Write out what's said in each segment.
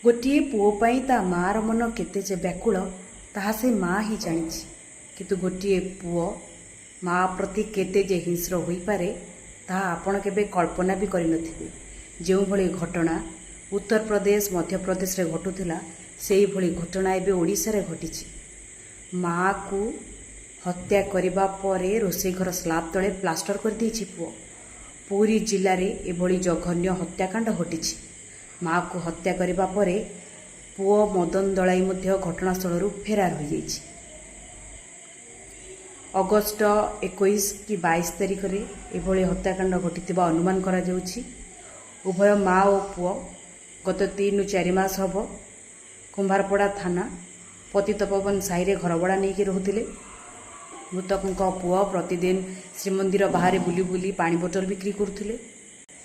गोटे पुओपाई ता मार मन केते जे व्याकुल ताहा से माँ ही जानिछि। किंतु गोटे पुओ माँ प्रति केते जे हिंस्र होई पारे ताहा आपण केबे कल्पना भी करिनथिबे। जो भली घटना उत्तर प्रदेश मध्य प्रदेश रे घटुथिला सेही भली घटना एबे ओडिसा रे घटिछि। माँ को हत्या करिबा परे रोषेई घर स्लाब तले प्लास्टर कर देछि पुओ। पूरी जिले में एभली जघन्य हत्याकांड घटिछि। माँ को हत्या करिबा परे पुओ मदन दलाई मध्य घटनास्थल फेरार हो जाइछि। अगस्ट 21 कि 22 तारिख रे एभली हत्याकांड घटिथिबा अनुमान करा जाउछि। उभय माँ और पुओ गत 3-4 मास हब कुंभारपड़ा थाना पतितपवन साही रे घर भड़ा नहीं रोते। मृतकों पुओ प्रतिदिन श्रीमंदिर बाहर बुली बुली पानी बोतल बिक्री करुले।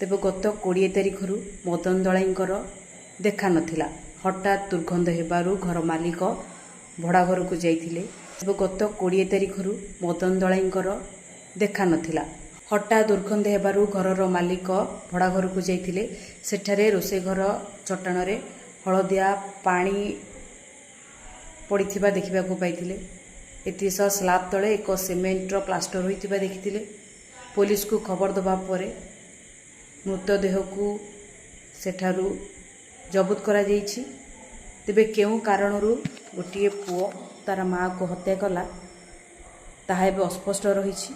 तेबे गत 20 तारिख मदन दलाईंकर देखा नथिला। हठात दुर्गंध हेबारु घर मालिक भड़ा घर को जाइथिले। तेबे गत 20 तारिख मदन दलाईंकर देखा नथिला। हठात दुर्गंध हेबारु घरर मालिक भड़ा घर को जाइथिले। सेठारे रोषे घर चट्टाण रे हलदिया पानी पड़िथिबा देखिबाकू पाइथिले। एतिसह स्लाब तले एक सिमेंटर प्लास्टर होइथिबा देखिथिले। पुलिस को खबर दबा परे मृतदेह को सेठारु जबत करा जाइछि। तेबे केउ कारणरू गोटे पुओ तार माँ को हत्या कला ताहा एबे अस्पष्ट रहिछि।